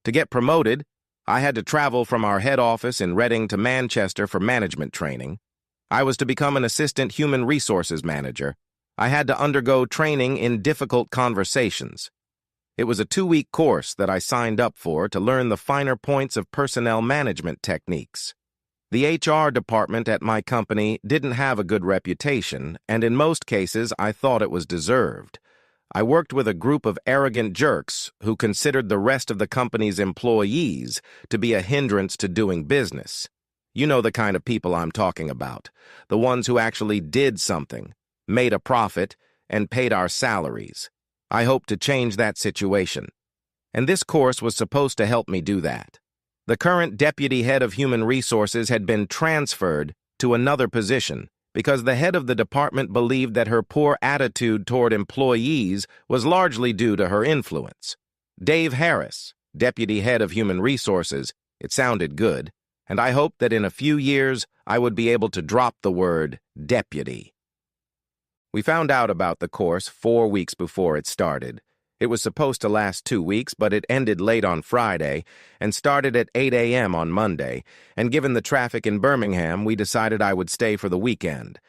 To get promoted, I had to travel from our head office in Reading to Manchester for management training. I was to become an assistant human resources manager. I had to undergo training in difficult conversations. It was a 2-week course that I signed up for to learn the finer points of personnel management techniques. The HR department at my company didn't have a good reputation, and in most cases I thought it was deserved. I worked with a group of arrogant jerks who considered the rest of the company's employees to be a hindrance to doing business. You know the kind of people I'm talking about, the ones who actually did something, made a profit, and paid our salaries. I hope to change that situation. And this course was supposed to help me do that. The current deputy head of human resources had been transferred to another position because the head of the department believed that her poor attitude toward employees was largely due to her influence. Dave Harris, deputy head of human resources, it sounded good, and I hoped that in a few years I would be able to drop the word deputy. We found out about the course 4 weeks before it started. It was supposed to last 2 weeks, but it ended late on Friday and started at 8 a.m. on Monday, and given the traffic in Birmingham, we decided I would stay for the weekend.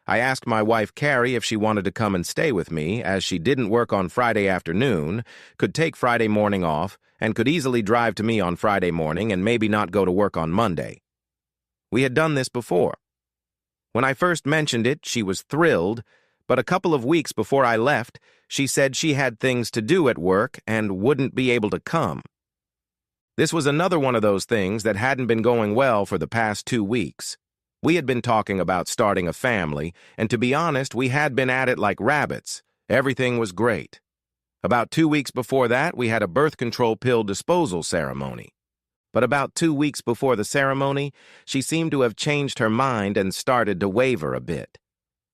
I asked my wife Carrie if she wanted to come and stay with me, as she didn't work on Friday afternoon, could take Friday morning off, and could easily drive to me on Friday morning and maybe not go to work on Monday. We had done this before. When I first mentioned it, she was thrilled, but a couple of weeks before I left, she said she had things to do at work and wouldn't be able to come. This was another one of those things that hadn't been going well for the past 2 weeks. We had been talking about starting a family, and to be honest, we had been at it like rabbits. Everything was great. About 2 weeks before that, we had a birth control pill disposal ceremony. But about 2 weeks before the ceremony, she seemed to have changed her mind and started to waver a bit.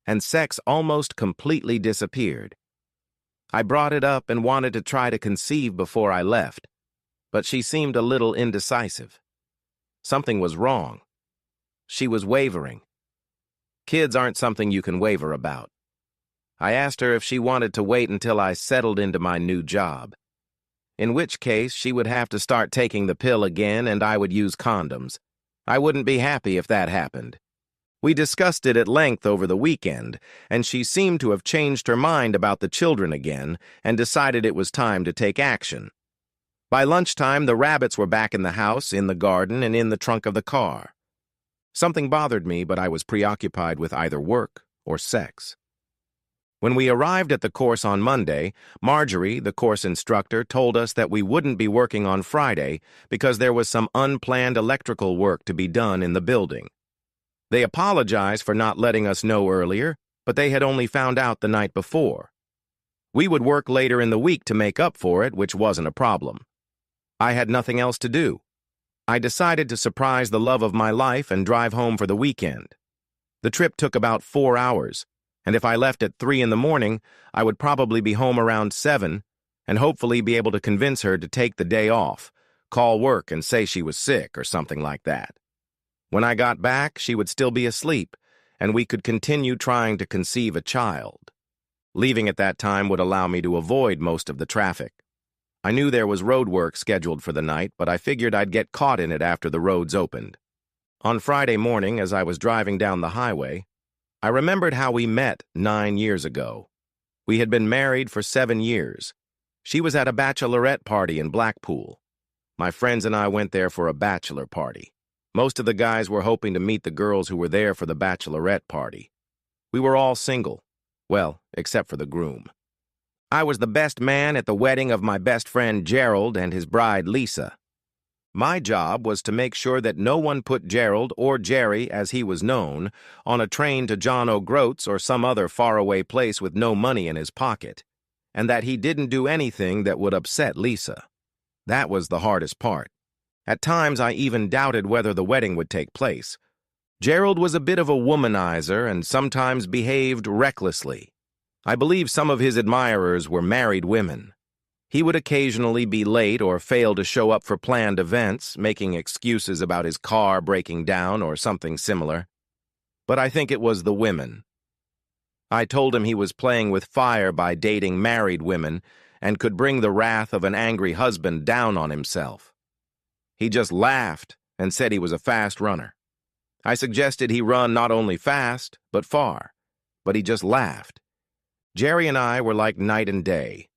And sex almost completely disappeared. I brought it up and wanted to try to conceive before I left, but she seemed a little indecisive. Something was wrong. She was wavering. Kids aren't something you can waver about. I asked her if she wanted to wait until I settled into my new job, in which case she would have to start taking the pill again and I would use condoms. I wouldn't be happy if that happened. We discussed it at length over the weekend, and she seemed to have changed her mind about the children again and decided it was time to take action. By lunchtime, the rabbits were back in the house, in the garden, and in the trunk of the car. Something bothered me, but I was preoccupied with either work or sex. When we arrived at the course on Monday, Marjorie, the course instructor, told us that we wouldn't be working on Friday because there was some unplanned electrical work to be done in the building. They apologized for not letting us know earlier, but they had only found out the night before. We would work later in the week to make up for it, which wasn't a problem. I had nothing else to do. I decided to surprise the love of my life and drive home for the weekend. The trip took about 4 hours, and if I left at 3 in the morning, I would probably be home around 7 and hopefully be able to convince her to take the day off, call work and say she was sick or something like that. When I got back, she would still be asleep, and we could continue trying to conceive a child. Leaving at that time would allow me to avoid most of the traffic. I knew there was road work scheduled for the night, but I figured I'd get caught in it after the roads opened. On Friday morning, as I was driving down the highway, I remembered how we met 9 years ago. We had been married for 7 years. She was at a bachelorette party in Blackpool. My friends and I went there for a bachelor party. Most of the guys were hoping to meet the girls who were there for the bachelorette party. We were all single. Well, except for the groom. I was the best man at the wedding of my best friend Gerald and his bride Lisa. My job was to make sure that no one put Gerald, or Jerry as he was known, on a train to John O'Groats or some other faraway place with no money in his pocket, and that he didn't do anything that would upset Lisa. That was the hardest part. At times, I even doubted whether the wedding would take place. Gerald was a bit of a womanizer and sometimes behaved recklessly. I believe some of his admirers were married women. He would occasionally be late or fail to show up for planned events, making excuses about his car breaking down or something similar. But I think it was the women. I told him he was playing with fire by dating married women and could bring the wrath of an angry husband down on himself. He just laughed and said he was a fast runner. I suggested he run not only fast, but far, but he just laughed. Jerry and I were like night and day.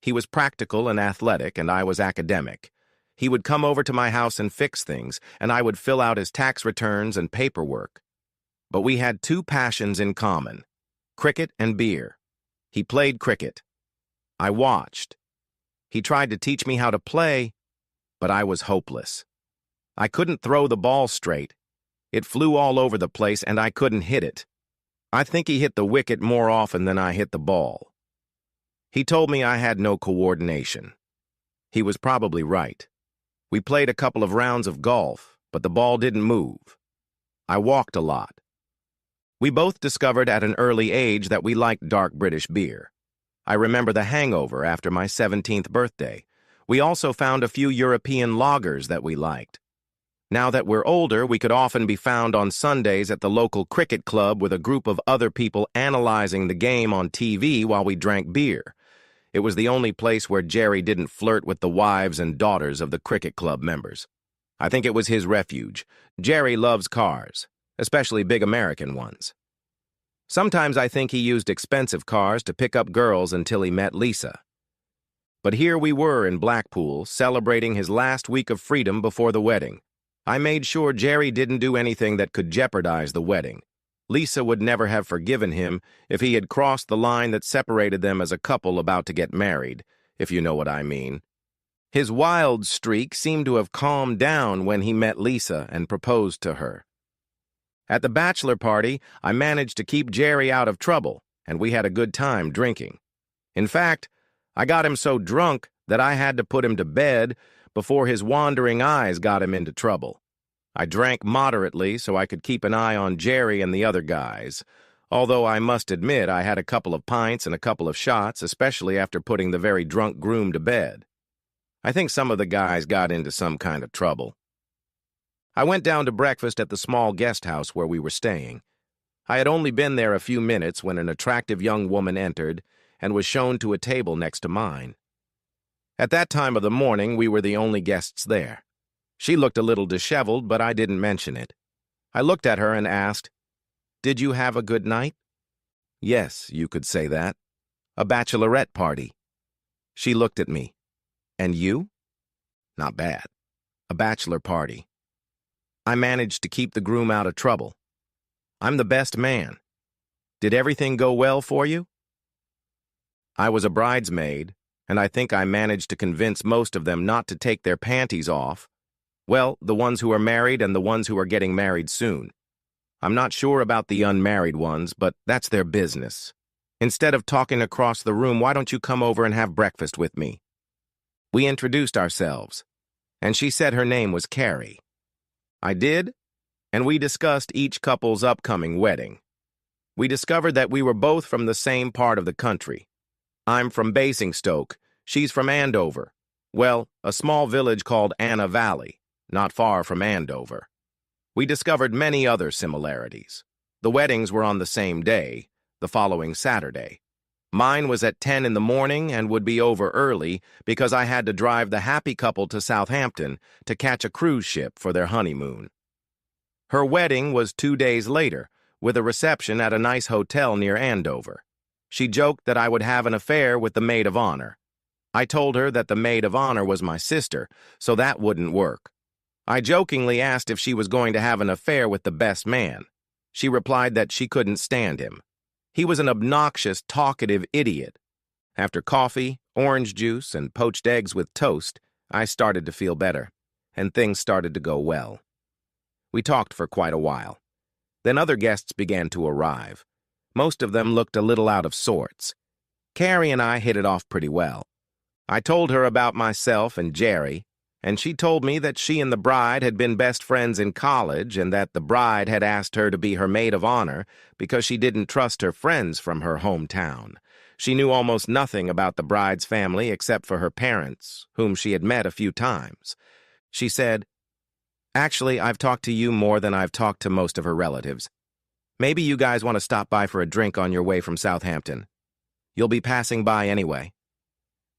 He was practical and athletic, and I was academic. He would come over to my house and fix things, and I would fill out his tax returns and paperwork. But we had two passions in common: cricket and beer. He played cricket. I watched. He tried to teach me how to play, but I was hopeless. I couldn't throw the ball straight. It flew all over the place, and I couldn't hit it. I think he hit the wicket more often than I hit the ball. He told me I had no coordination. He was probably right. We played a couple of rounds of golf, but the ball didn't move. I walked a lot. We both discovered at an early age that we liked dark British beer. I remember the hangover after my 17th birthday. We also found a few European lagers that we liked. Now that we're older, we could often be found on Sundays at the local cricket club with a group of other people analyzing the game on TV while we drank beer. It was the only place where Jerry didn't flirt with the wives and daughters of the cricket club members. I think it was his refuge. Jerry loves cars, especially big American ones. Sometimes I think he used expensive cars to pick up girls until he met Lisa. But here we were in Blackpool, celebrating his last week of freedom before the wedding. I made sure Jerry didn't do anything that could jeopardize the wedding. Lisa would never have forgiven him if he had crossed the line that separated them as a couple about to get married, if you know what I mean. His wild streak seemed to have calmed down when he met Lisa and proposed to her. At the bachelor party, I managed to keep Jerry out of trouble, and we had a good time drinking. In fact, I got him so drunk that I had to put him to bed before his wandering eyes got him into trouble. I drank moderately so I could keep an eye on Jerry and the other guys, although I must admit I had a couple of pints and a couple of shots, especially after putting the very drunk groom to bed. I think some of the guys got into some kind of trouble. I went down to breakfast at the small guest house where we were staying. I had only been there a few minutes when an attractive young woman entered and was shown to a table next to mine. At that time of the morning, we were the only guests there. She looked a little disheveled, but I didn't mention it. I looked at her and asked, "Did you have a good night?" "Yes, you could say that. A bachelorette party." She looked at me. "And you?" "Not bad. A bachelor party. I managed to keep the groom out of trouble. I'm the best man. Did everything go well for you?" I was a bridesmaid, and I think I managed to convince most of them not to take their panties off. Well, the ones who are married and the ones who are getting married soon. I'm not sure about the unmarried ones, but that's their business. Instead of talking across the room, why don't you come over and have breakfast with me? We introduced ourselves, and she said her name was Carrie. I did, and we discussed each couple's upcoming wedding. We discovered that we were both from the same part of the country. I'm from Basingstoke, she's from Andover. Well, a small village called Anna Valley, not far from Andover. We discovered many other similarities. The weddings were on the same day, the following Saturday. Mine was at 10 in the morning and would be over early because I had to drive the happy couple to Southampton to catch a cruise ship for their honeymoon. Her wedding was 2 days later, with a reception at a nice hotel near Andover. She joked that I would have an affair with the maid of honor. I told her that the maid of honor was my sister, so that wouldn't work. I jokingly asked if she was going to have an affair with the best man. She replied that she couldn't stand him. He was an obnoxious, talkative idiot. After coffee, orange juice, and poached eggs with toast, I started to feel better, and things started to go well. We talked for quite a while. Then other guests began to arrive. Most of them looked a little out of sorts. Carrie and I hit it off pretty well. I told her about myself and Jerry, and she told me that she and the bride had been best friends in college and that the bride had asked her to be her maid of honor because she didn't trust her friends from her hometown. She knew almost nothing about the bride's family except for her parents, whom she had met a few times. She said, "Actually, I've talked to you more than I've talked to most of her relatives. Maybe you guys want to stop by for a drink on your way from Southampton. You'll be passing by anyway."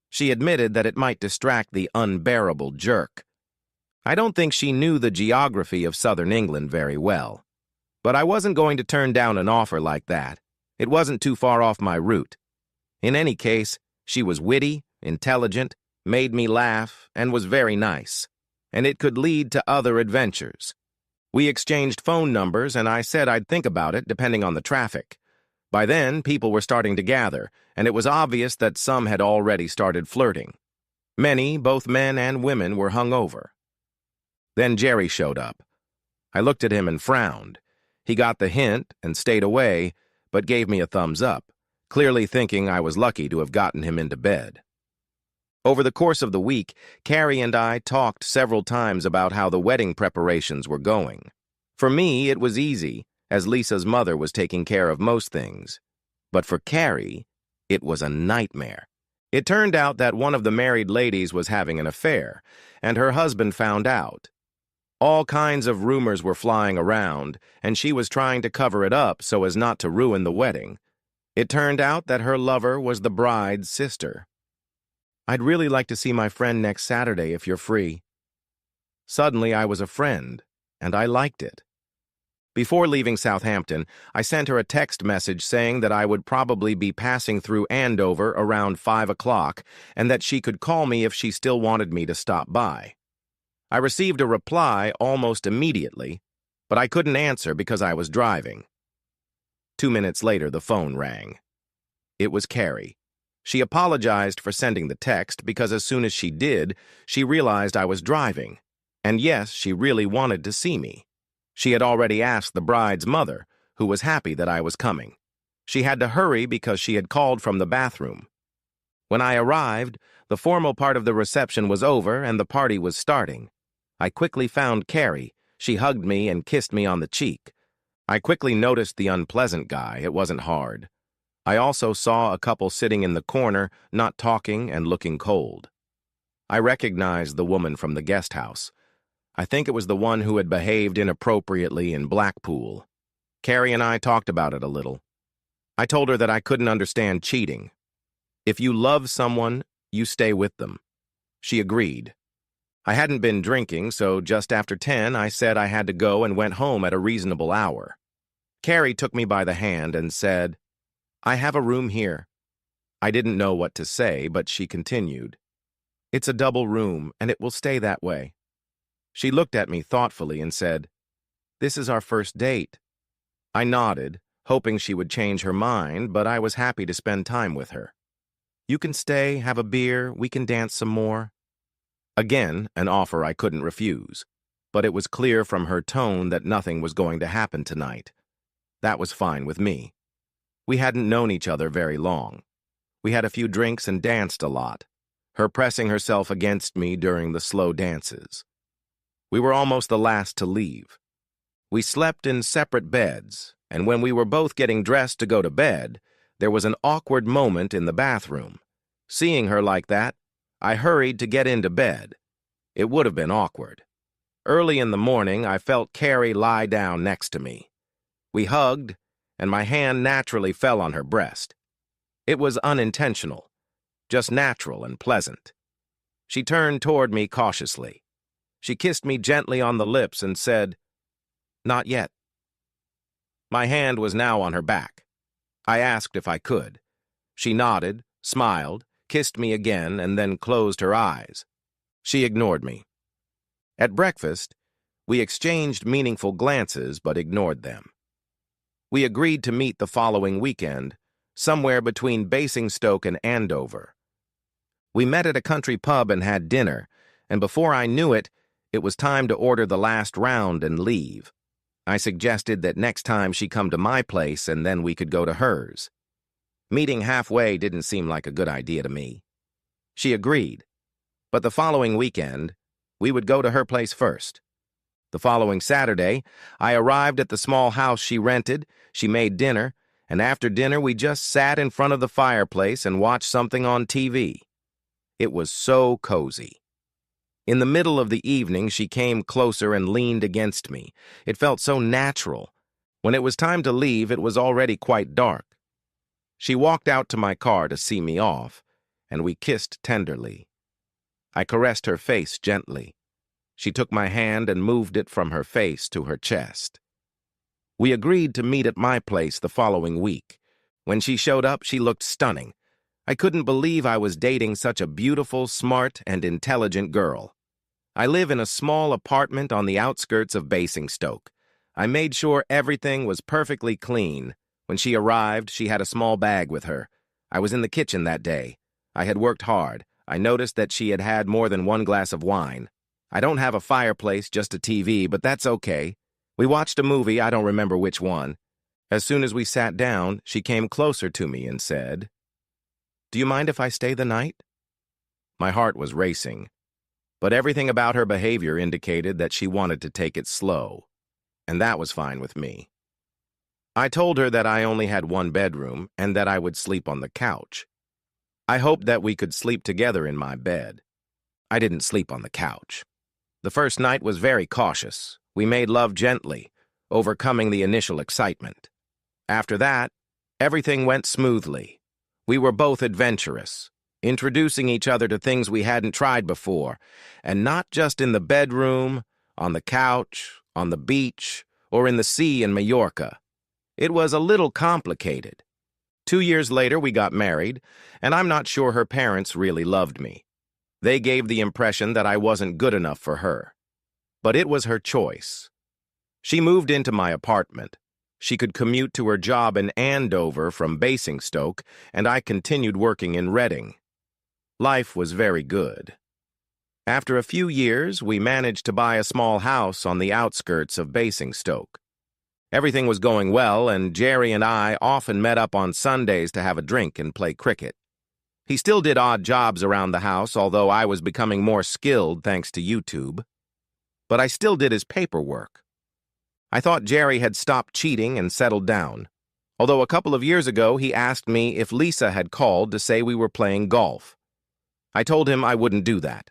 She admitted that it might distract the unbearable jerk. I don't think she knew the geography of southern England very well. But I wasn't going to turn down an offer like that. It wasn't too far off my route. In any case, she was witty, intelligent, made me laugh, and was very nice. And it could lead to other adventures. We exchanged phone numbers, and I said I'd think about it depending on the traffic. By then, people were starting to gather, and it was obvious that some had already started flirting. Many, both men and women, were hungover. Then Jerry showed up. I looked at him and frowned. He got the hint and stayed away, but gave me a thumbs up, clearly thinking I was lucky to have gotten him into bed. Over the course of the week, Carrie and I talked several times about how the wedding preparations were going. For me, it was easy, as Lisa's mother was taking care of most things. But for Carrie, it was a nightmare. It turned out that one of the married ladies was having an affair, and her husband found out. All kinds of rumors were flying around, and she was trying to cover it up so as not to ruin the wedding. It turned out that her lover was the bride's sister. "I'd really like to see my friend next Saturday if you're free." Suddenly, I was a friend, and I liked it. Before leaving Southampton, I sent her a text message saying that I would probably be passing through Andover around 5 o'clock and that she could call me if she still wanted me to stop by. I received a reply almost immediately, but I couldn't answer because I was driving. 2 minutes later, the phone rang. It was Carrie. She apologized for sending the text because as soon as she did, she realized I was driving. And yes, she really wanted to see me. She had already asked the bride's mother, who was happy that I was coming. She had to hurry because she had called from the bathroom. When I arrived, the formal part of the reception was over and the party was starting. I quickly found Carrie. She hugged me and kissed me on the cheek. I quickly noticed the unpleasant guy. It wasn't hard. I also saw a couple sitting in the corner, not talking and looking cold. I recognized the woman from the guest house. I think it was the one who had behaved inappropriately in Blackpool. Carrie and I talked about it a little. I told her that I couldn't understand cheating. If you love someone, you stay with them. She agreed. I hadn't been drinking, so just after 10, I said I had to go and went home at a reasonable hour. Carrie took me by the hand and said, "I have a room here." I didn't know what to say, but she continued, "It's a double room, and it will stay that way." She looked at me thoughtfully and said, "This is our first date." I nodded, hoping she would change her mind, but I was happy to spend time with her. "You can stay, have a beer, we can dance some more." Again, an offer I couldn't refuse, but it was clear from her tone that nothing was going to happen tonight. That was fine with me. We hadn't known each other very long. We had a few drinks and danced a lot, her pressing herself against me during the slow dances. We were almost the last to leave. We slept in separate beds, and when we were both getting dressed to go to bed, there was an awkward moment in the bathroom. Seeing her like that, I hurried to get into bed. It would have been awkward. Early in the morning, I felt Carrie lie down next to me. We hugged, and my hand naturally fell on her breast. It was unintentional, just natural and pleasant. She turned toward me cautiously. She kissed me gently on the lips and said, "Not yet." My hand was now on her back. I asked if I could. She nodded, smiled, kissed me again, and then closed her eyes. She ignored me. At breakfast, we exchanged meaningful glances but ignored them. We agreed to meet the following weekend, somewhere between Basingstoke and Andover. We met at a country pub and had dinner, and before I knew it, it was time to order the last round and leave. I suggested that next time she come to my place and then we could go to hers. Meeting halfway didn't seem like a good idea to me. She agreed, but the following weekend, we would go to her place first. The following Saturday, I arrived at the small house she rented, she made dinner, and after dinner we just sat in front of the fireplace and watched something on TV. It was so cozy. In the middle of the evening, she came closer and leaned against me. It felt so natural. When it was time to leave, it was already quite dark. She walked out to my car to see me off, and we kissed tenderly. I caressed her face gently. She took my hand and moved it from her face to her chest. We agreed to meet at my place the following week. When she showed up, she looked stunning. I couldn't believe I was dating such a beautiful, smart, and intelligent girl. I live in a small apartment on the outskirts of Basingstoke. I made sure everything was perfectly clean. When she arrived, she had a small bag with her. I was in the kitchen that day. I had worked hard. I noticed that she had had more than one glass of wine. I don't have a fireplace, just a TV, but that's okay. We watched a movie, I don't remember which one. As soon as we sat down, she came closer to me and said, "Do you mind if I stay the night?" My heart was racing, but everything about her behavior indicated that she wanted to take it slow, and that was fine with me. I told her that I only had one bedroom and that I would sleep on the couch. I hoped that we could sleep together in my bed. I didn't sleep on the couch. The first night was very cautious. We made love gently, overcoming the initial excitement. After that, everything went smoothly. We were both adventurous, introducing each other to things we hadn't tried before, and not just in the bedroom, on the couch, on the beach, or in the sea in Majorca. It was a little complicated. 2 years later, we got married, and I'm not sure her parents really loved me. They gave the impression that I wasn't good enough for her. But it was her choice. She moved into my apartment. She could commute to her job in Andover from Basingstoke, and I continued working in Reading. Life was very good. After a few years, we managed to buy a small house on the outskirts of Basingstoke. Everything was going well, and Jerry and I often met up on Sundays to have a drink and play cricket. He still did odd jobs around the house, although I was becoming more skilled thanks to YouTube. But I still did his paperwork. I thought Jerry had stopped cheating and settled down, although a couple of years ago he asked me if Lisa had called to say we were playing golf. I told him I wouldn't do that.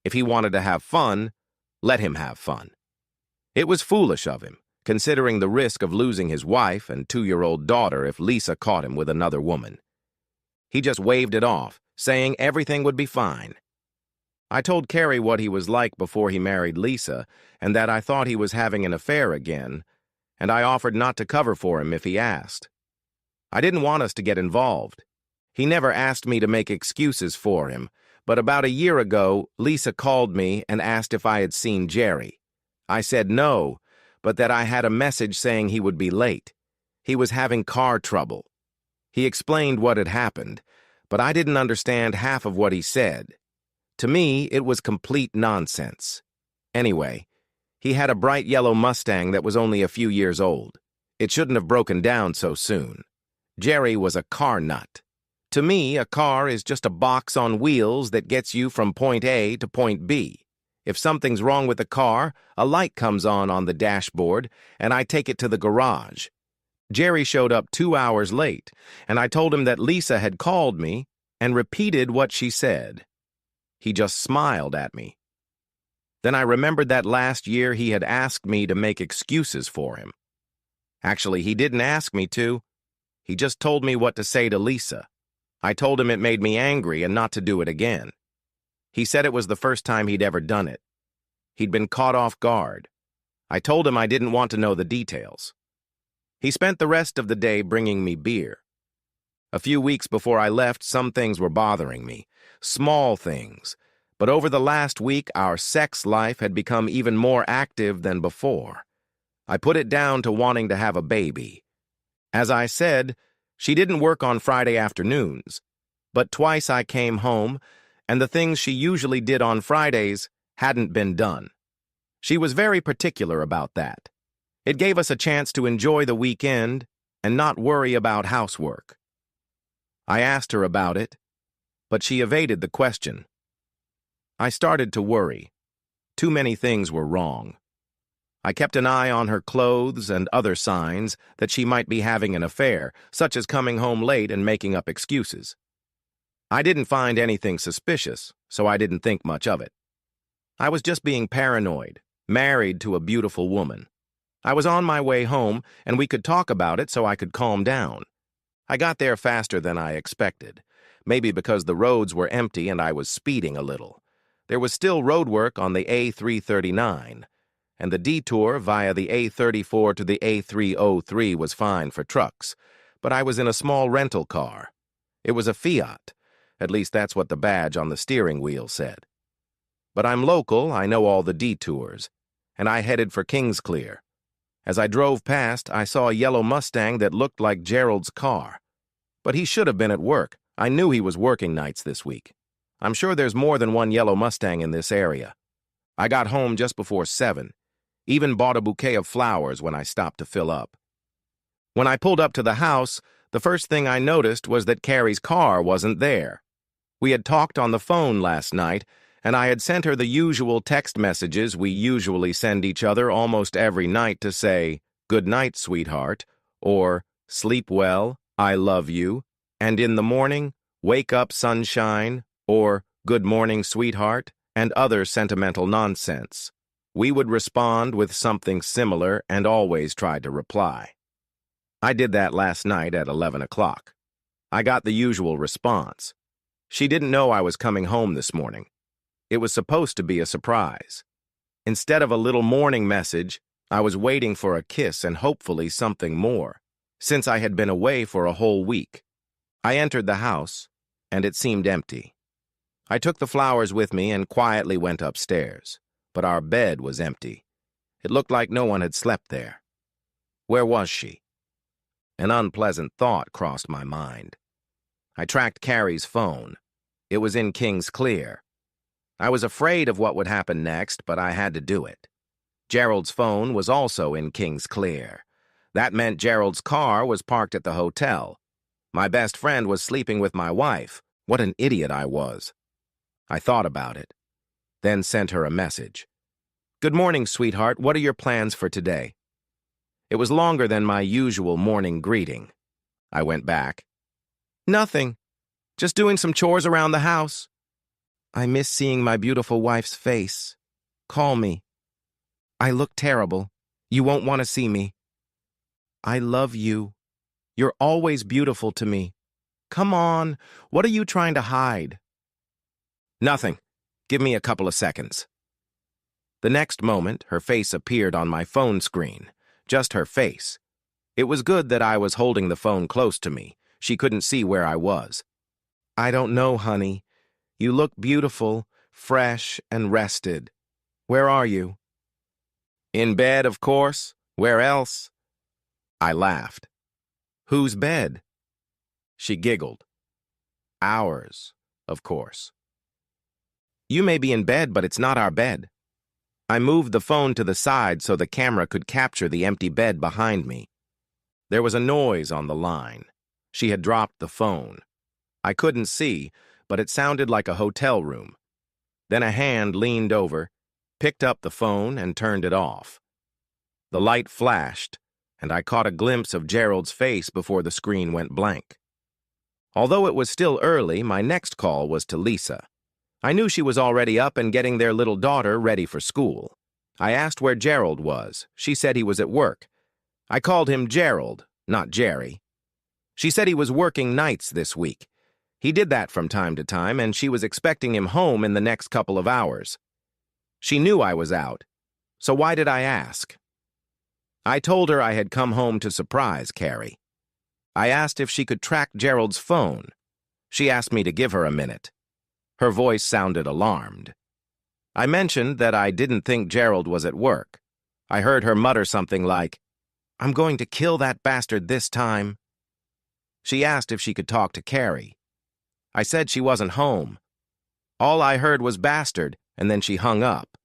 If he wanted to have fun, let him have fun. It was foolish of him, considering the risk of losing his wife and 2-year-old daughter if Lisa caught him with another woman. He just waved it off, saying everything would be fine. I told Carrie what he was like before he married Lisa, and that I thought he was having an affair again, and I offered not to cover for him if he asked. I didn't want us to get involved. He never asked me to make excuses for him, but about a year ago, Lisa called me and asked if I had seen Jerry. I said no, but that I had a message saying he would be late. He was having car trouble. He explained what had happened, but I didn't understand half of what he said. To me, it was complete nonsense. Anyway, he had a bright yellow Mustang that was only a few years old. It shouldn't have broken down so soon. Jerry was a car nut. To me, a car is just a box on wheels that gets you from point A to point B. If something's wrong with the car, a light comes on the dashboard, and I take it to the garage. Jerry showed up 2 hours late, and I told him that Lisa had called me and repeated what she said. He just smiled at me. Then I remembered that last year he had asked me to make excuses for him. Actually, he didn't ask me to. He just told me what to say to Lisa. I told him it made me angry and not to do it again. He said it was the first time he'd ever done it. He'd been caught off guard. I told him I didn't want to know the details. He spent the rest of the day bringing me beer. A few weeks before I left, some things were bothering me. Small things. But over the last week, our sex life had become even more active than before. I put it down to wanting to have a baby. As I said, she didn't work on Friday afternoons, but twice I came home, and the things she usually did on Fridays hadn't been done. She was very particular about that. It gave us a chance to enjoy the weekend and not worry about housework. I asked her about it, but she evaded the question. I started to worry. Too many things were wrong. I kept an eye on her clothes and other signs that she might be having an affair, such as coming home late and making up excuses. I didn't find anything suspicious, so I didn't think much of it. I was just being paranoid, married to a beautiful woman. I was on my way home, and we could talk about it so I could calm down. I got there faster than I expected, maybe because the roads were empty and I was speeding a little. There was still roadwork on the A339, and the detour via the A34 to the A303 was fine for trucks, but I was in a small rental car. It was a Fiat. At least that's what the badge on the steering wheel said. But I'm local, I know all the detours, and I headed for Kingsclear. As I drove past, I saw a yellow Mustang that looked like Gerald's car. But he should have been at work. I knew he was working nights this week. I'm sure there's more than one yellow Mustang in this area. I got home just before 7. Even bought a bouquet of flowers when I stopped to fill up. When I pulled up to the house, the first thing I noticed was that Carrie's car wasn't there. We had talked on the phone last night, and I had sent her the usual text messages we usually send each other almost every night to say, "Good night, sweetheart," or "Sleep well, I love you," and in the morning, "Wake up, sunshine," or "Good morning, sweetheart," and other sentimental nonsense. We would respond with something similar and always try to reply. I did that last night at 11 o'clock. I got the usual response. She didn't know I was coming home this morning. It was supposed to be a surprise. Instead of a little morning message, I was waiting for a kiss and hopefully something more, since I had been away for a whole week. I entered the house, and it seemed empty. I took the flowers with me and quietly went upstairs, but our bed was empty. It looked like no one had slept there. Where was she? An unpleasant thought crossed my mind. I tracked Carrie's phone. It was in Kingsclear. I was afraid of what would happen next, but I had to do it. Gerald's phone was also in Kingsclear. That meant Gerald's car was parked at the hotel. My best friend was sleeping with my wife. What an idiot I was. I thought about it, then sent her a message. "Good morning, sweetheart. What are your plans for today?" It was longer than my usual morning greeting. I went back. "Nothing. Just doing some chores around the house. I miss seeing my beautiful wife's face. Call me. I look terrible. You won't want to see me. I love you. You're always beautiful to me. Come on, what are you trying to hide?" "Nothing. Give me a couple of seconds." The next moment, her face appeared on my phone screen. Just her face. It was good that I was holding the phone close to me. She couldn't see where I was. "I don't know, honey. You look beautiful, fresh, and rested. Where are you?" "In bed, of course. Where else?" I laughed. "Whose bed?" She giggled. "Ours, of course." "You may be in bed, but it's not our bed." I moved the phone to the side so the camera could capture the empty bed behind me. There was a noise on the line. She had dropped the phone. I couldn't see, but it sounded like a hotel room. Then a hand leaned over, picked up the phone, and turned it off. The light flashed, and I caught a glimpse of Gerald's face before the screen went blank. Although it was still early, my next call was to Lisa. I knew she was already up and getting their little daughter ready for school. I asked where Gerald was. She said he was at work. I called him Gerald, not Jerry. She said he was working nights this week. He did that from time to time, and she was expecting him home in the next couple of hours. She knew I was out, so why did I ask? I told her I had come home to surprise Carrie. I asked if she could track Gerald's phone. She asked me to give her a minute. Her voice sounded alarmed. I mentioned that I didn't think Gerald was at work. I heard her mutter something like, "I'm going to kill that bastard this time." She asked if she could talk to Carrie. I said she wasn't home. All I heard was bastard, and then she hung up.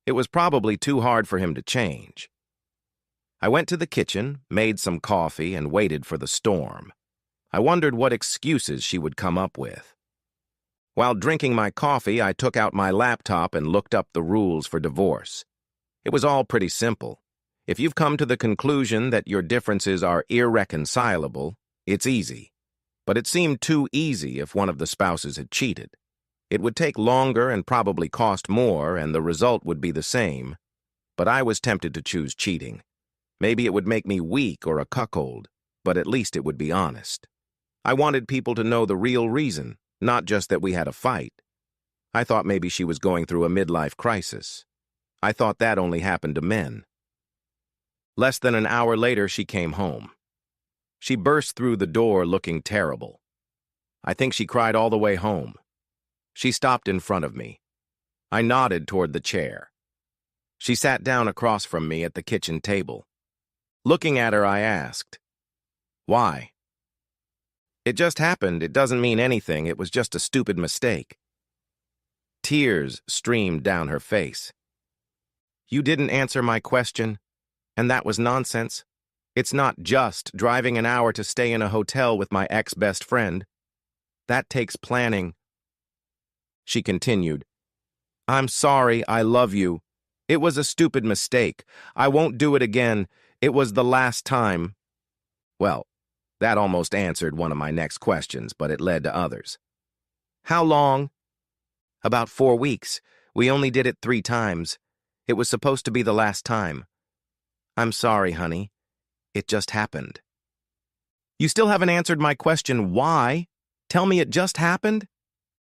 It was probably too hard for him to change. I went to the kitchen, made some coffee, and waited for the storm. I wondered what excuses she would come up with. While drinking my coffee, I took out my laptop and looked up the rules for divorce. It was all pretty simple. If you've come to the conclusion that your differences are irreconcilable, it's easy. But it seemed too easy if one of the spouses had cheated. It would take longer and probably cost more, and the result would be the same. But I was tempted to choose cheating. Maybe it would make me weak or a cuckold, but at least it would be honest. I wanted people to know the real reason, not just that we had a fight. I thought maybe she was going through a midlife crisis. I thought that only happened to men. Less than an hour later, she came home. She burst through the door looking terrible. I think she cried all the way home. She stopped in front of me. I nodded toward the chair. She sat down across from me at the kitchen table. Looking at her, I asked, "Why?" "It just happened. It doesn't mean anything. It was just a stupid mistake." Tears streamed down her face. "You didn't answer my question, and that was nonsense. It's not just driving an hour to stay in a hotel with my ex-best friend. That takes planning." She continued, "I'm sorry, I love you. It was a stupid mistake. I won't do it again. It was the last time." Well, that almost answered one of my next questions, but it led to others. "How long?" "About 4 weeks. We only did it 3 times. It was supposed to be the last time." "I'm sorry, honey. It just happened." "You still haven't answered my question, why? Tell me it just happened?"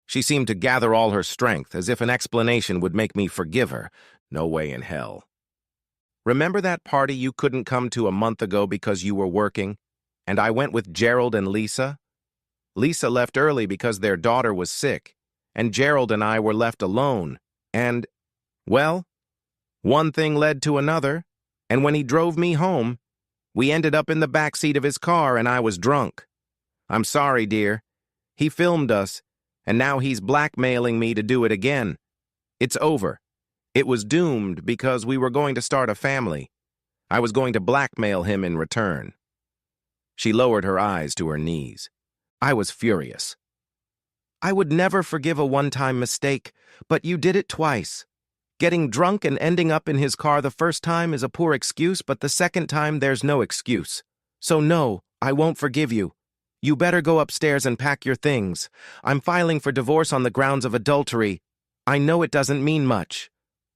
She seemed to gather all her strength, as if an explanation would make me forgive her. No way in hell. "Remember that party you couldn't come to a month ago because you were working, and I went with Gerald and Lisa? Lisa left early because their daughter was sick, and Gerald and I were left alone, and, well, one thing led to another, and when he drove me home, we ended up in the back seat of his car and I was drunk. I'm sorry, dear. He filmed us, and now he's blackmailing me to do it again. It's over. It was doomed because we were going to start a family. I was going to blackmail him in return." She lowered her eyes to her knees. I was furious. "I would never forgive a one-time mistake, but you did it twice. Getting drunk and ending up in his car the first time is a poor excuse, but the second time there's no excuse. So no, I won't forgive you. You better go upstairs and pack your things. I'm filing for divorce on the grounds of adultery. I know it doesn't mean much.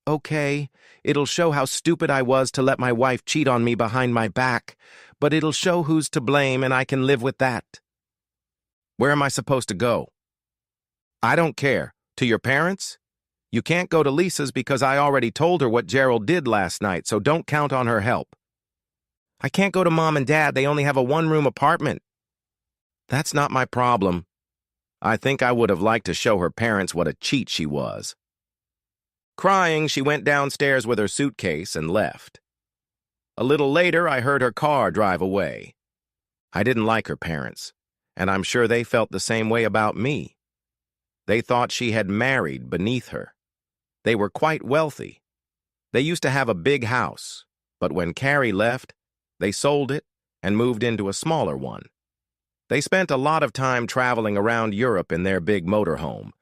Okay, it'll show how stupid I was to let my wife cheat on me behind my back, but it'll show who's to blame and I can live with that." "Where am I supposed to go?" "I don't care. To your parents? You can't go to Lisa's because I already told her what Gerald did last night, so don't count on her help." "I can't go to Mom and Dad. They only have a one-room apartment." "That's not my problem." I think I would have liked to show her parents what a cheat she was. Crying, she went downstairs with her suitcase and left. A little later, I heard her car drive away. I didn't like her parents, and I'm sure they felt the same way about me. They thought she had married beneath her. They were quite wealthy. They used to have a big house, but when Carrie left, they sold it and moved into a smaller one. They spent a lot of time traveling around Europe in their big motorhome.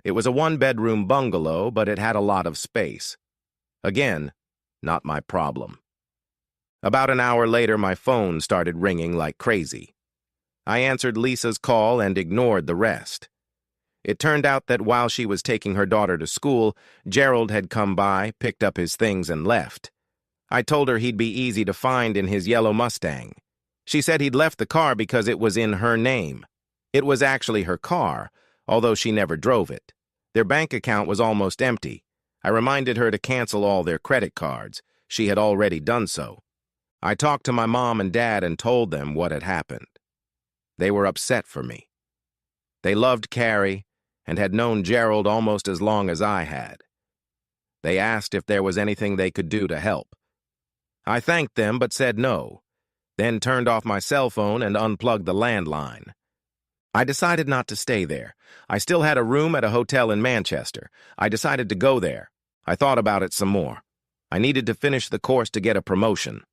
It was a one-bedroom bungalow, but it had a lot of space. Again, not my problem. About an hour later, my phone started ringing like crazy. I answered Lisa's call and ignored the rest. It turned out that while she was taking her daughter to school, Gerald had come by, picked up his things, and left. I told her he'd be easy to find in his yellow Mustang. She said he'd left the car because it was in her name. It was actually her car, although she never drove it. Their bank account was almost empty. I reminded her to cancel all their credit cards. She had already done so. I talked to my mom and dad and told them what had happened. They were upset for me. They loved Carrie and had known Gerald almost as long as I had. They asked if there was anything they could do to help. I thanked them but said no, then turned off my cell phone and unplugged the landline. I decided not to stay there. I still had a room at a hotel in Manchester. I decided to go there. I thought about it some more. I needed to finish the course to get a promotion.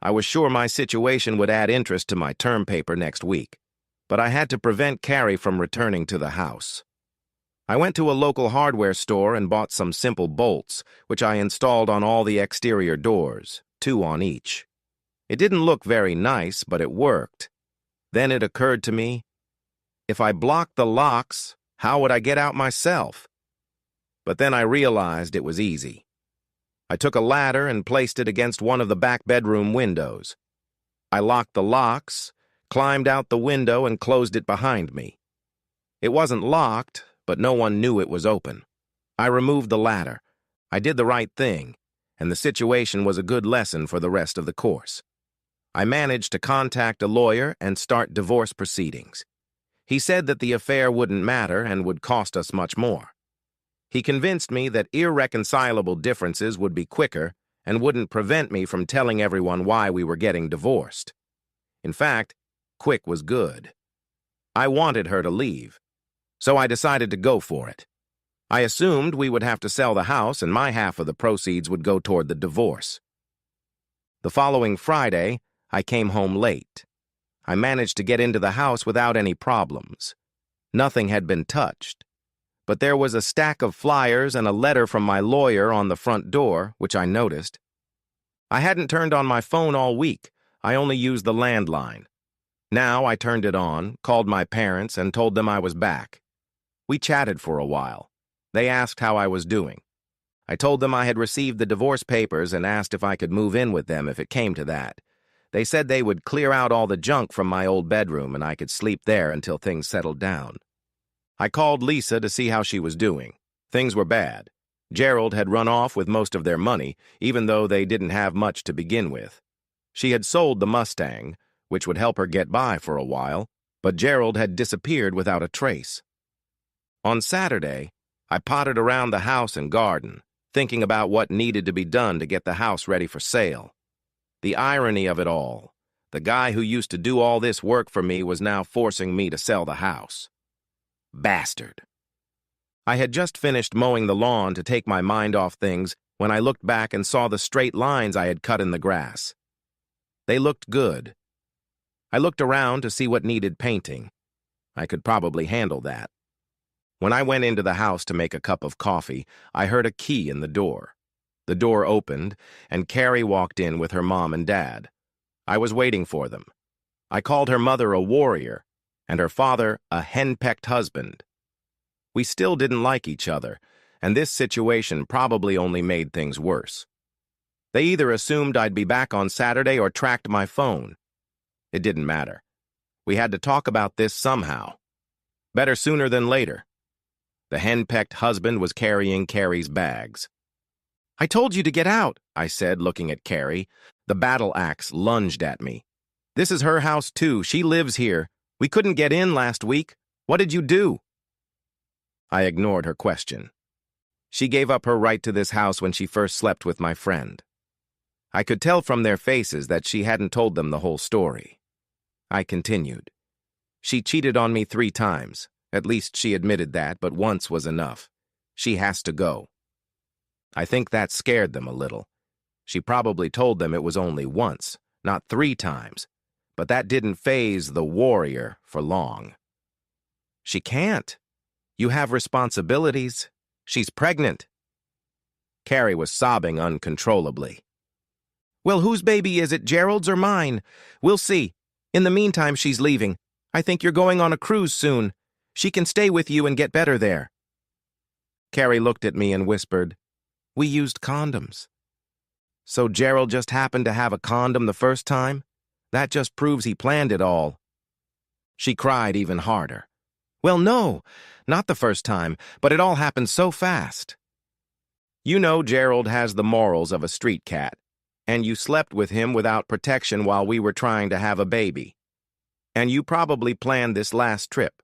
I was sure my situation would add interest to my term paper next week, but I had to prevent Carrie from returning to the house. I went to a local hardware store and bought some simple bolts, which I installed on all the exterior doors, 2 on each. It didn't look very nice, but it worked. Then it occurred to me, if I blocked the locks, how would I get out myself? But then I realized it was easy. I took a ladder and placed it against one of the back bedroom windows. I locked the locks, climbed out the window, and closed it behind me. It wasn't locked, but no one knew it was open. I removed the latter. I did the right thing, and the situation was a good lesson for the rest of the course. I managed to contact a lawyer and start divorce proceedings. He said that the affair wouldn't matter and would cost us much more. He convinced me that irreconcilable differences would be quicker and wouldn't prevent me from telling everyone why we were getting divorced. In fact, quick was good. I wanted her to leave, so I decided to go for it. I assumed we would have to sell the house and my half of the proceeds would go toward the divorce. The following Friday, I came home late. I managed to get into the house without any problems. Nothing had been touched. But there was a stack of flyers and a letter from my lawyer on the front door, which I noticed. I hadn't turned on my phone all week. I only used the landline. Now I turned it on, called my parents, and told them I was back. We chatted for a while. They asked how I was doing. I told them I had received the divorce papers and asked if I could move in with them if it came to that. They said they would clear out all the junk from my old bedroom and I could sleep there until things settled down. I called Lisa to see how she was doing. Things were bad. Gerald had run off with most of their money, even though they didn't have much to begin with. She had sold the Mustang, which would help her get by for a while, but Gerald had disappeared without a trace. On Saturday, I pottered around the house and garden, thinking about what needed to be done to get the house ready for sale. The irony of it all, the guy who used to do all this work for me was now forcing me to sell the house. Bastard. I had just finished mowing the lawn to take my mind off things when I looked back and saw the straight lines I had cut in the grass. They looked good. I looked around to see what needed painting. I could probably handle that. When I went into the house to make a cup of coffee, I heard a key in the door. The door opened, and Carrie walked in with her mom and dad. I was waiting for them. I called her mother a warrior, and her father a henpecked husband. We still didn't like each other, and this situation probably only made things worse. They either assumed I'd be back on Saturday or tracked my phone. It didn't matter. We had to talk about this somehow. Better sooner than later. The henpecked husband was carrying Carrie's bags. "I told you to get out," I said, looking at Carrie. The battle axe lunged at me. "This is her house, too. She lives here. We couldn't get in last week. What did you do?" I ignored her question. She gave up her right to this house when she first slept with my friend. I could tell from their faces that she hadn't told them the whole story. I continued. "She cheated on me 3 times. At least she admitted that, but once was enough. She has to go." I think that scared them a little. She probably told them it was only once, not 3 times, but that didn't faze the warrior for long. "She can't. You have responsibilities. She's pregnant." Carrie was sobbing uncontrollably. "Well, whose baby is it, Gerald's or mine? We'll see. In the meantime, she's leaving. I think you're going on a cruise soon. She can stay with you and get better there." Carrie looked at me and whispered, "We used condoms." "So Gerald just happened to have a condom the first time? That just proves he planned it all." She cried even harder. "Well, no, not the first time, but it all happened so fast." "You know Gerald has the morals of a street cat, and you slept with him without protection while we were trying to have a baby. And you probably planned this last trip.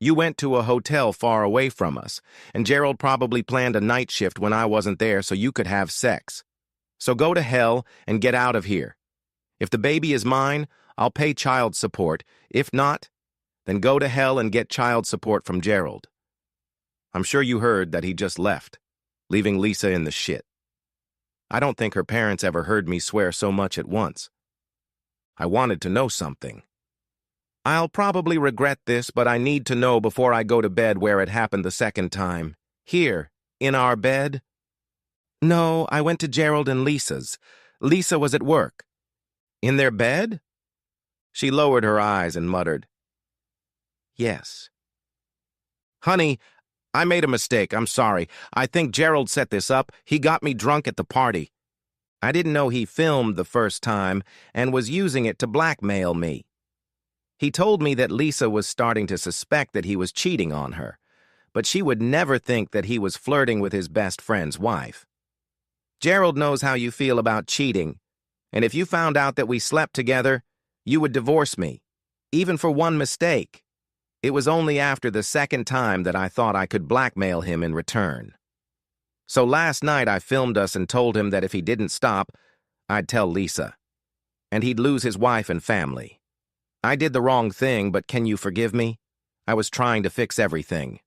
You went to a hotel far away from us, and Gerald probably planned a night shift when I wasn't there so you could have sex. So go to hell and get out of here. If the baby is mine, I'll pay child support. If not, then go to hell and get child support from Gerald." I'm sure you heard that he just left, leaving Lisa in the shit. I don't think her parents ever heard me swear so much at once. I wanted to know something. "I'll probably regret this, but I need to know before I go to bed where it happened the second time. Here, in our bed?" "No, I went to Gerald and Lisa's. Lisa was at work." "In their bed?" She lowered her eyes and muttered, "Yes." "Honey, I made a mistake. I'm sorry. I think Gerald set this up. He got me drunk at the party. I didn't know he filmed the first time and was using it to blackmail me. He told me that Lisa was starting to suspect that he was cheating on her, but she would never think that he was flirting with his best friend's wife. Gerald knows how you feel about cheating, and if you found out that we slept together, you would divorce me, even for one mistake. It was only after the second time that I thought I could blackmail him in return. So last night I filmed us and told him that if he didn't stop, I'd tell Lisa, and he'd lose his wife and family. I did the wrong thing, but can you forgive me? I was trying to fix everything.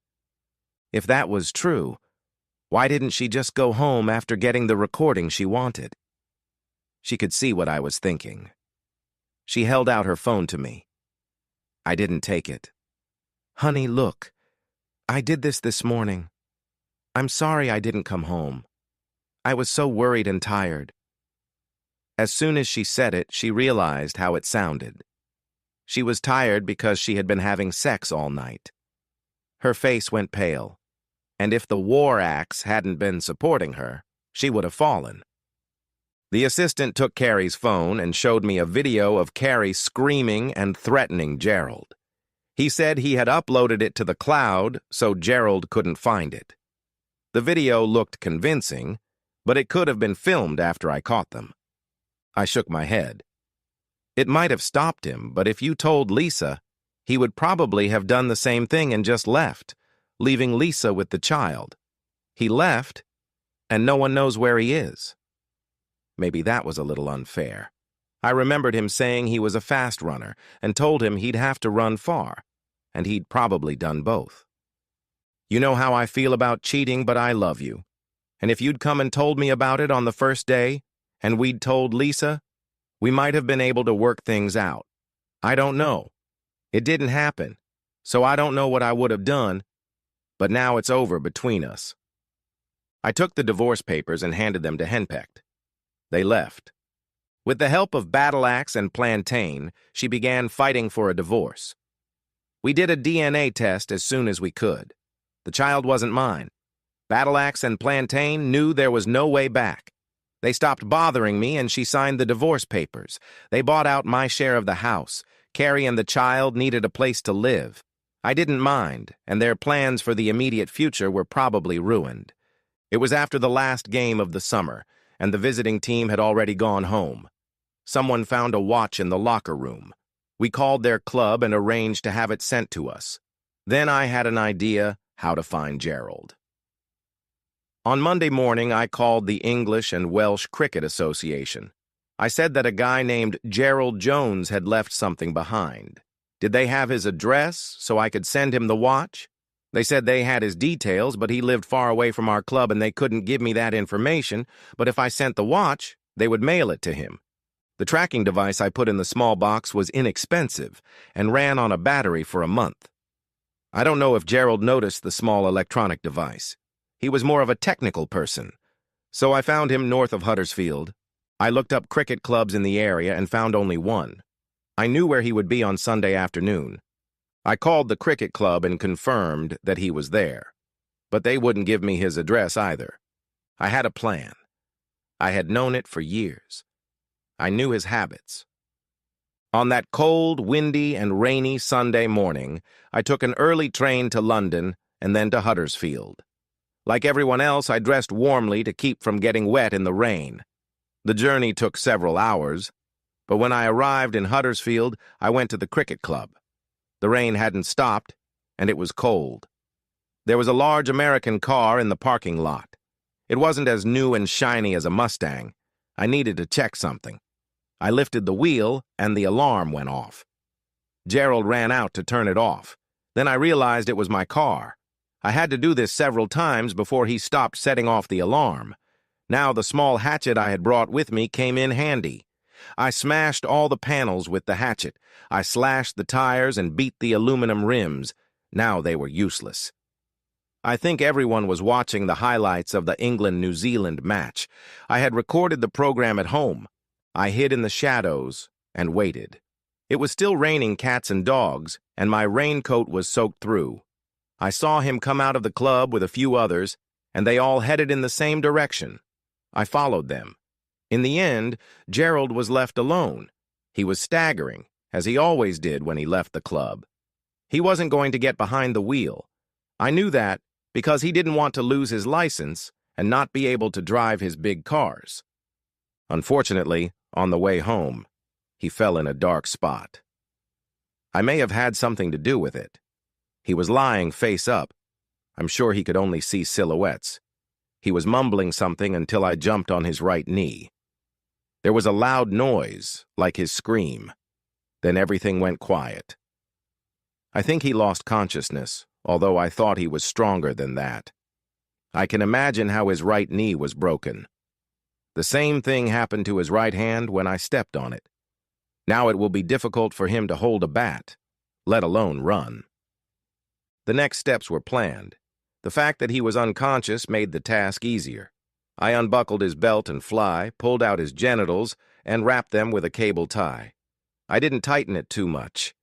If that was true, why didn't she just go home after getting the recording she wanted? She could see what I was thinking. She held out her phone to me. I didn't take it. Honey, look. I did this morning. I'm sorry I didn't come home. I was so worried and tired. As soon as she said it, she realized how it sounded. She was tired because she had been having sex all night. Her face went pale, and if the war axe hadn't been supporting her, she would have fallen. The assistant took Carrie's phone and showed me a video of Carrie screaming and threatening Gerald. He said he had uploaded it to the cloud so Gerald couldn't find it. The video looked convincing, but it could have been filmed after I caught them. I shook my head. It might have stopped him, but if you told Lisa, he would probably have done the same thing and just left, leaving Lisa with the child. He left, and no one knows where he is. Maybe that was a little unfair. I remembered him saying he was a fast runner and told him he'd have to run far, and he'd probably done both. You know how I feel about cheating, but I love you. And if you'd come and told me about it on the first day, and we'd told Lisa, we might have been able to work things out. I don't know. It didn't happen, so I don't know what I would have done, but now it's over between us. I took the divorce papers and handed them to Henpecked. They left. With the help of Battle Axe and Plantain, she began fighting for a divorce. We did a DNA test as soon as we could. The child wasn't mine. Battle Axe and Plantain knew there was no way back. They stopped bothering me and she signed the divorce papers. They bought out my share of the house. Carrie and the child needed a place to live. I didn't mind, and their plans for the immediate future were probably ruined. It was after the last game of the summer, and the visiting team had already gone home. Someone found a watch in the locker room. We called their club and arranged to have it sent to us. Then I had an idea how to find Gerald. On Monday morning, I called the English and Welsh Cricket Association. I said that a guy named Gerald Jones had left something behind. Did they have his address so I could send him the watch? They said they had his details, but he lived far away from our club and they couldn't give me that information, but if I sent the watch, they would mail it to him. The tracking device I put in the small box was inexpensive and ran on a battery for a month. I don't know if Gerald noticed the small electronic device. He was more of a technical person. So I found him north of Huddersfield. I looked up cricket clubs in the area and found only one. I knew where he would be on Sunday afternoon. I called the cricket club and confirmed that he was there. But they wouldn't give me his address either. I had a plan. I had known it for years. I knew his habits. On that cold, windy, and rainy Sunday morning, I took an early train to London and then to Huddersfield. Like everyone else, I dressed warmly to keep from getting wet in the rain. The journey took several hours, but when I arrived in Huddersfield, I went to the cricket club. The rain hadn't stopped, and it was cold. There was a large American car in the parking lot. It wasn't as new and shiny as a Mustang. I needed to check something. I lifted the wheel, and the alarm went off. Gerald ran out to turn it off. Then I realized it was my car. I had to do this several times before he stopped setting off the alarm. Now the small hatchet I had brought with me came in handy. I smashed all the panels with the hatchet. I slashed the tires and beat the aluminum rims. Now they were useless. I think everyone was watching the highlights of the England-New Zealand match. I had recorded the program at home. I hid in the shadows and waited. It was still raining cats and dogs, and my raincoat was soaked through. I saw him come out of the club with a few others, and they all headed in the same direction. I followed them. In the end, Gerald was left alone. He was staggering, as he always did when he left the club. He wasn't going to get behind the wheel. I knew that because he didn't want to lose his license and not be able to drive his big cars. Unfortunately, on the way home, he fell in a dark spot. I may have had something to do with it. He was lying face up. I'm sure he could only see silhouettes. He was mumbling something until I jumped on his right knee. There was a loud noise, like his scream. Then everything went quiet. I think he lost consciousness, although I thought he was stronger than that. I can imagine how his right knee was broken. The same thing happened to his right hand when I stepped on it. Now it will be difficult for him to hold a bat, let alone run. The next steps were planned. The fact that he was unconscious made the task easier. I unbuckled his belt and fly, pulled out his genitals, and wrapped them with a cable tie. I didn't tighten it too much.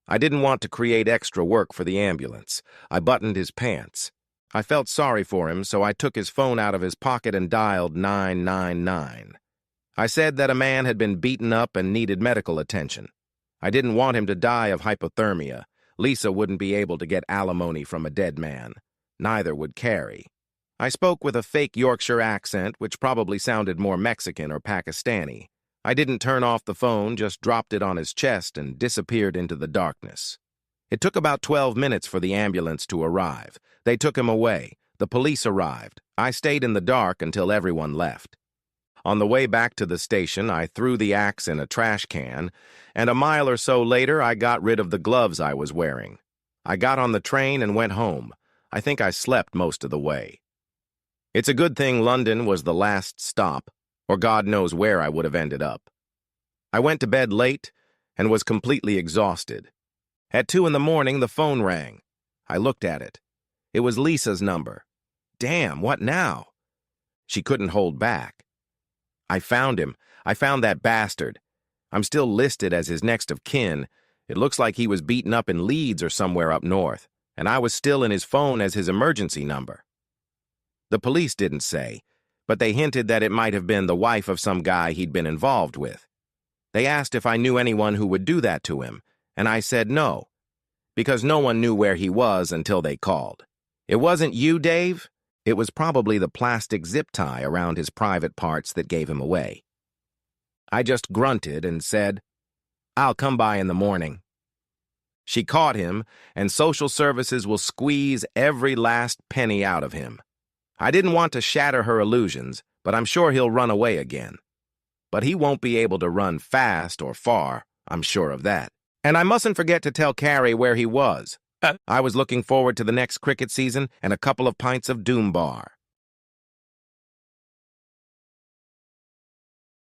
I didn't want to create extra work for the ambulance. I buttoned his pants. I felt sorry for him, so I took his phone out of his pocket and dialed 999. I said that a man had been beaten up and needed medical attention. I didn't want him to die of hypothermia. Lisa wouldn't be able to get alimony from a dead man. Neither would Carrie. I spoke with a fake Yorkshire accent, which probably sounded more Mexican or Pakistani. I didn't turn off the phone, just dropped it on his chest and disappeared into the darkness. It took about 12 minutes for the ambulance to arrive. They took him away. The police arrived. I stayed in the dark until everyone left. On the way back to the station, I threw the axe in a trash can, and a mile or so later, I got rid of the gloves I was wearing. I got on the train and went home. I think I slept most of the way. It's a good thing London was the last stop, or God knows where I would have ended up. I went to bed late and was completely exhausted. At 2 in the morning, the phone rang. I looked at it. It was Lisa's number. Damn, what now? She couldn't hold back. I found him. I found that bastard. I'm still listed as his next of kin. It looks like he was beaten up in Leeds or somewhere up north, and I was still in his phone as his emergency number. The police didn't say, but they hinted that it might have been the wife of some guy he'd been involved with. They asked if I knew anyone who would do that to him, and I said no, because no one knew where he was until they called. It wasn't you, Dave. It was probably the plastic zip tie around his private parts that gave him away. I just grunted and said, "I'll come by in the morning." She caught him, and social services will squeeze every last penny out of him. I didn't want to shatter her illusions, but I'm sure he'll run away again. But he won't be able to run fast or far, I'm sure of that. And I mustn't forget to tell Carrie where he was. I was looking forward to the next cricket season and a couple of pints of Doom Bar.